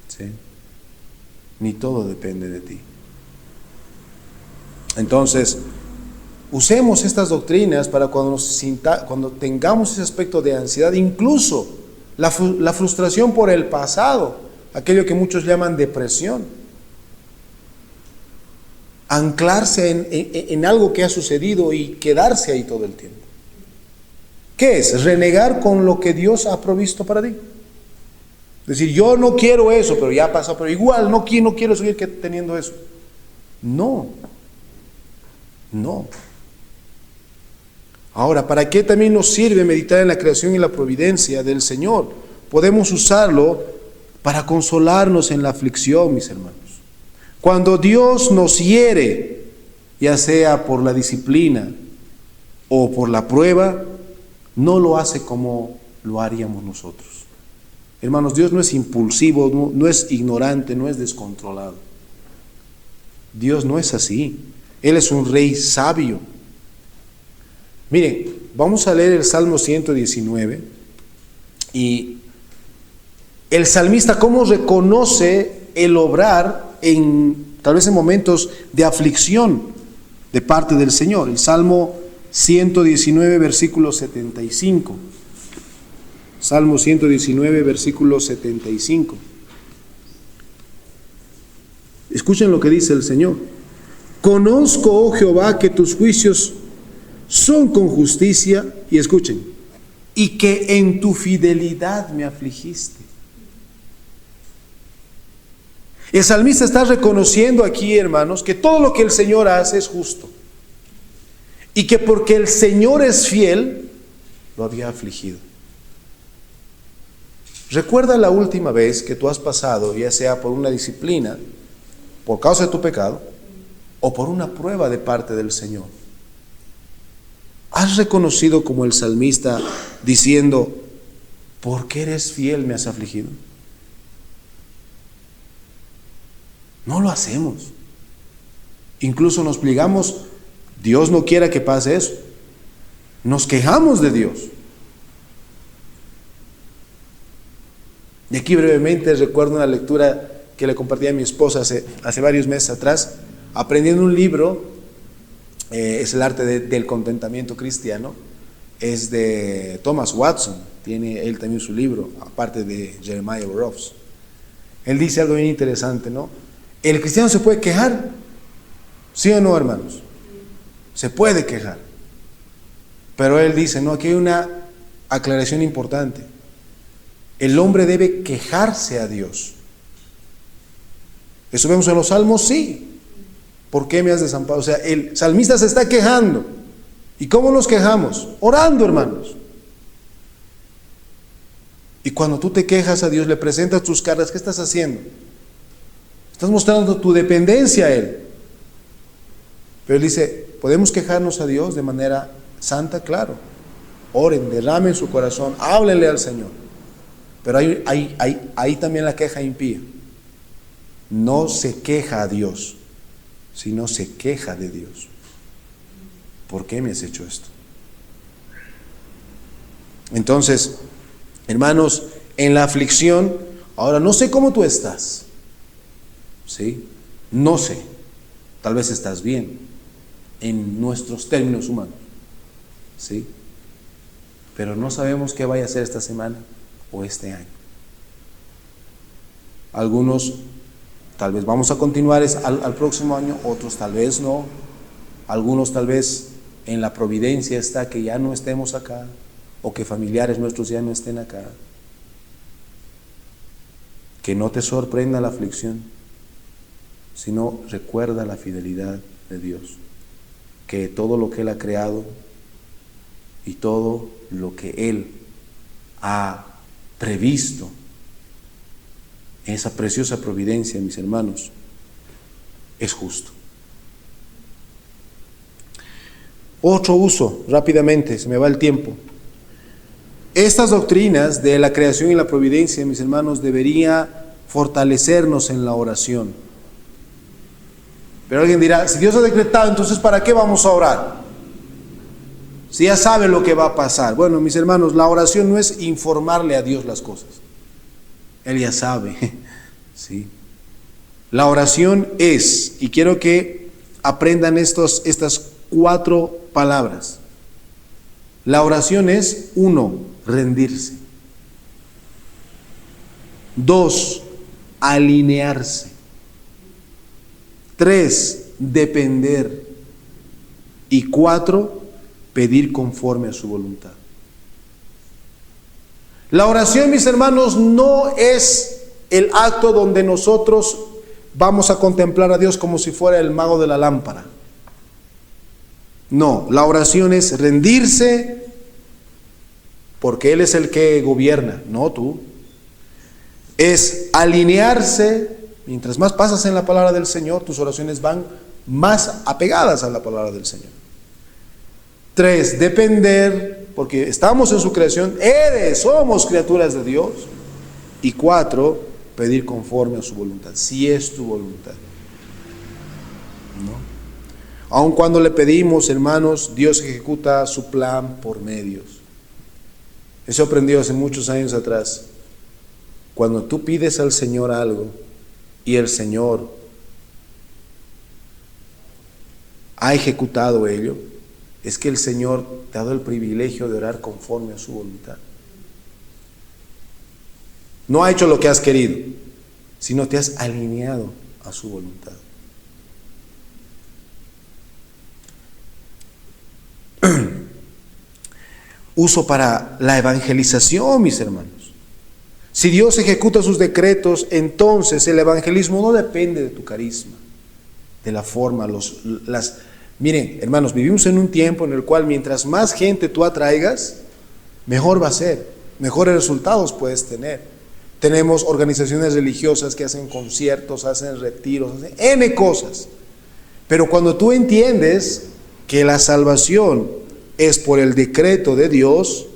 ¿Sí? Ni todo depende de ti. Entonces, usemos estas doctrinas para cuando tengamos ese aspecto de ansiedad, incluso la frustración por el pasado, aquello que muchos llaman depresión. Anclarse en algo que ha sucedido y quedarse ahí todo el tiempo. ¿Qué es? Renegar con lo que Dios ha provisto para ti. Es decir, yo no quiero eso, pero ya pasó, pero igual no quiero seguir teniendo eso. No. Ahora, ¿para qué también nos sirve meditar en la creación y la providencia del Señor? Podemos usarlo para consolarnos en la aflicción, mis hermanos. Cuando Dios nos hiere, ya sea por la disciplina o por la prueba, no lo hace como lo haríamos nosotros. Hermanos, Dios no es impulsivo, no es ignorante, no es descontrolado. Dios no es así. Él es un rey sabio. Miren, vamos a leer el Salmo 119 y el salmista cómo reconoce el obrar tal vez en momentos de aflicción de parte del Señor. El Salmo 119, versículo 75. Salmo 119, versículo 75. Escuchen lo que dice el Señor. Conozco, oh Jehová, que tus juicios son con justicia, y escuchen, y que en tu fidelidad me afligiste. El salmista está reconociendo aquí, hermanos, que todo lo que el Señor hace es justo, y que porque el Señor es fiel, lo había afligido. Recuerda la última vez que tú has pasado, ya sea por una disciplina, por causa de tu pecado, o por una prueba de parte del Señor. ¿Has reconocido como el salmista diciendo, ¿por qué eres fiel me has afligido? No lo hacemos. Incluso nos plegamos, Dios no quiera que pase eso. Nos quejamos de Dios. Y aquí brevemente recuerdo una lectura que le compartí a mi esposa hace varios meses atrás, aprendiendo un libro, es el arte del contentamiento cristiano, es de Thomas Watson, tiene él también su libro, aparte de Jeremiah Burroughs. Él dice algo bien interesante, ¿no? ¿El cristiano se puede quejar? ¿Sí o no, hermanos? Se puede quejar. Pero él dice, no, aquí hay una aclaración importante. El hombre debe quejarse a Dios. ¿Eso vemos en los salmos? Sí. ¿Por qué me has desamparado? O sea, el salmista se está quejando. ¿Y cómo nos quejamos? Orando, hermanos. Y cuando tú te quejas a Dios, le presentas tus cargas, ¿qué estás haciendo? Estás mostrando tu dependencia a Él. Pero Él dice, ¿podemos quejarnos a Dios de manera santa? Claro. Oren, derramen su corazón, háblenle al Señor. Pero hay también la queja impía. No se queja a Dios, sino se queja de Dios. ¿Por qué me has hecho esto? Entonces, hermanos, en la aflicción, ahora no sé cómo tú estás, ¿sí? No sé, tal vez estás bien en nuestros términos humanos, ¿sí? Pero no sabemos qué vaya a ser esta semana o este año. Algunos tal vez vamos a continuar al próximo año, otros tal vez no. Algunos tal vez en la providencia está que ya no estemos acá, o que familiares nuestros ya no estén acá. Que no te sorprenda la aflicción, sino recuerda la fidelidad de Dios, que todo lo que Él ha creado y todo lo que Él ha previsto, esa preciosa providencia, mis hermanos, es justo. Otro uso, rápidamente, se me va el tiempo. Estas doctrinas de la creación y la providencia, mis hermanos, debería fortalecernos en la oración. Pero alguien dirá, si Dios ha decretado, entonces ¿para qué vamos a orar? Si ya sabe lo que va a pasar. Bueno, mis hermanos, la oración no es informarle a Dios las cosas. Él ya sabe, ¿sí? La oración es, y quiero que aprendan estas 4 palabras. La oración es, 1, rendirse. 2, alinearse. 3, depender. Y 4, pedir conforme a su voluntad. La oración, mis hermanos, no es el acto donde nosotros vamos a contemplar a Dios como si fuera el mago de la lámpara. No, la oración es rendirse porque Él es el que gobierna, no tú. Es alinearse. Mientras más pasas en la palabra del Señor, tus oraciones van más apegadas a la palabra del Señor. 3, depender, porque estamos en su creación, somos criaturas de Dios. Y 4, pedir conforme a su voluntad, si es tu voluntad. ¿No? Aun cuando le pedimos, hermanos, Dios ejecuta su plan por medios. Eso aprendí hace muchos años atrás. Cuando tú pides al Señor algo y el Señor ha ejecutado ello, es que el Señor te ha dado el privilegio de orar conforme a su voluntad. No ha hecho lo que has querido, sino te has alineado a su voluntad. Uso para la evangelización, mis hermanos. Si Dios ejecuta sus decretos, entonces el evangelismo no depende de tu carisma, de la forma, Miren, hermanos, vivimos en un tiempo en el cual mientras más gente tú atraigas, mejor va a ser, mejores resultados puedes tener. Tenemos organizaciones religiosas que hacen conciertos, hacen retiros, hacen N cosas. Pero cuando tú entiendes que la salvación es por el decreto de Dios,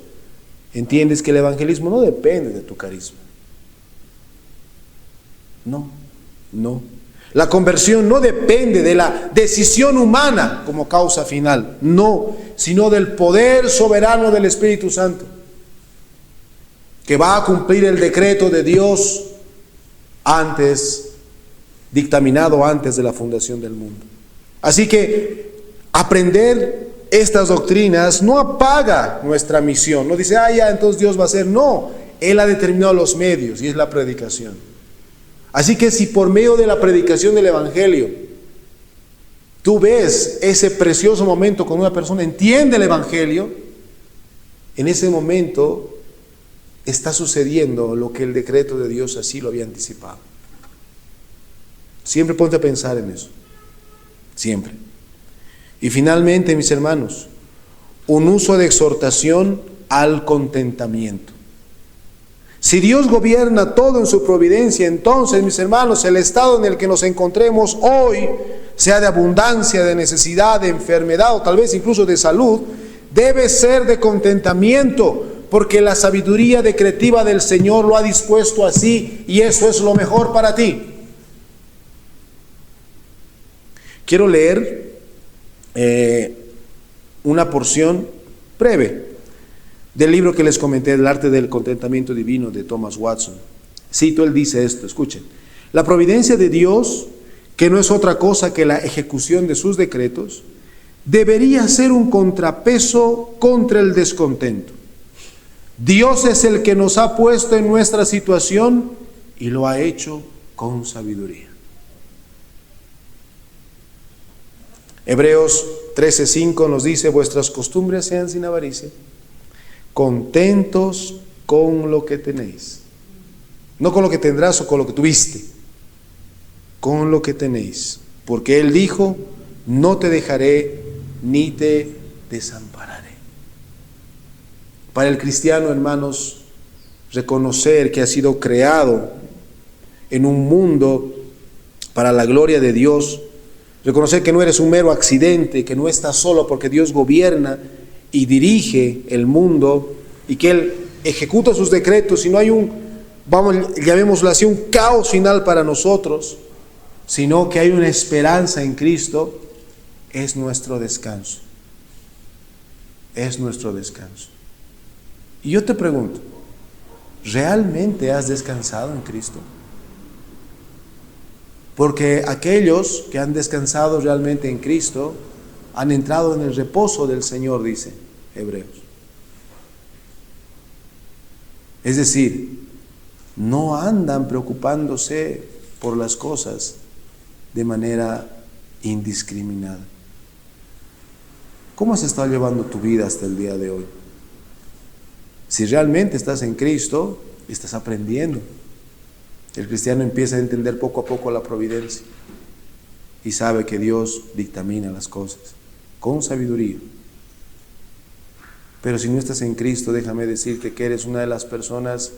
entiendes que el evangelismo no depende de tu carisma. No. La conversión no depende de la decisión humana como causa final, no, sino del poder soberano del Espíritu Santo, que va a cumplir el decreto de Dios dictaminado antes de la fundación del mundo. Así que aprender estas doctrinas no apaga nuestra misión, no dice, ya, entonces Dios va a hacer. No, Él ha determinado los medios y es la predicación. Así que si por medio de la predicación del Evangelio tú ves ese precioso momento cuando una persona entiende el Evangelio, en ese momento está sucediendo lo que el decreto de Dios así lo había anticipado. Siempre ponte a pensar en eso, siempre. Y finalmente, mis hermanos, un uso de exhortación al contentamiento. Si Dios gobierna todo en su providencia, entonces, mis hermanos, el estado en el que nos encontremos hoy, sea de abundancia, de necesidad, de enfermedad o tal vez incluso de salud, debe ser de contentamiento, porque la sabiduría decretiva del Señor lo ha dispuesto así y eso es lo mejor para ti. Quiero leer una porción breve del libro que les comenté, El arte del contentamiento divino, de Thomas Watson. Cito, él dice esto, escuchen: la providencia de Dios, que no es otra cosa que la ejecución de sus decretos, debería ser un contrapeso contra el descontento. Dios es el que nos ha puesto en nuestra situación y lo ha hecho con sabiduría. Hebreos 13:5 nos dice: vuestras costumbres sean sin avaricia, contentos con lo que tenéis. No con lo que tendrás o con lo que tuviste, con lo que tenéis. Porque Él dijo: no te dejaré ni te desampararé. Para el cristiano, hermanos, reconocer que ha sido creado en un mundo para la gloria de Dios, reconocer que no eres un mero accidente, que no estás solo porque Dios gobierna y dirige el mundo y que Él ejecuta sus decretos y no hay llamémoslo así, un caos final para nosotros, sino que hay una esperanza en Cristo, es nuestro descanso. Es nuestro descanso. Y yo te pregunto, ¿realmente has descansado en Cristo? Porque aquellos que han descansado realmente en Cristo han entrado en el reposo del Señor, dice Hebreos. Es decir, no andan preocupándose por las cosas de manera indiscriminada. ¿Cómo has estado llevando tu vida hasta el día de hoy? Si realmente estás en Cristo, estás aprendiendo. El cristiano empieza a entender poco a poco la providencia y sabe que Dios dictamina las cosas con sabiduría. Pero si no estás en Cristo, déjame decirte que eres una de las personas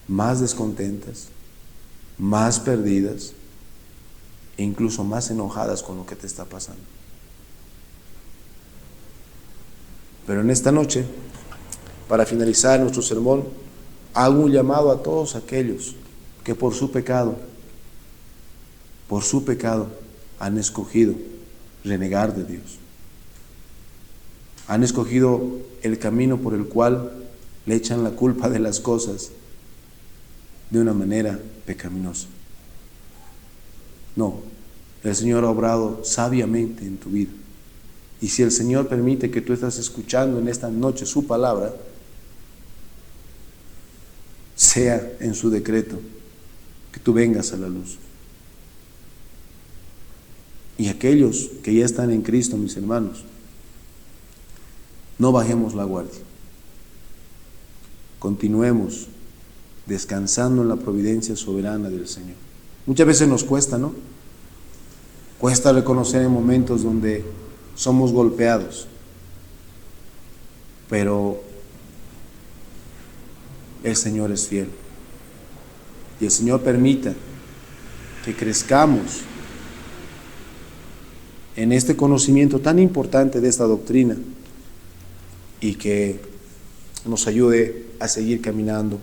más descontentas, más perdidas e incluso más enojadas con lo que te está pasando. Pero en esta noche, para finalizar nuestro sermón, hago un llamado a todos aquellos que por su pecado han escogido renegar de Dios. Han escogido el camino por el cual le echan la culpa de las cosas de una manera pecaminosa. No, el Señor ha obrado sabiamente en tu vida. Y si el Señor permite que tú estás escuchando en esta noche su palabra, sea en su decreto que tú vengas a la luz. Y aquellos que ya están en Cristo, mis hermanos, no bajemos la guardia. Continuemos descansando en la providencia soberana del Señor. Muchas veces nos cuesta, ¿no? Cuesta reconocer en momentos donde somos golpeados, pero el Señor es fiel. Y el Señor permita que crezcamos en este conocimiento tan importante de esta doctrina y que nos ayude a seguir caminando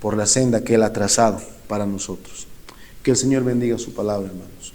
por la senda que Él ha trazado para nosotros. Que el Señor bendiga su palabra, hermanos.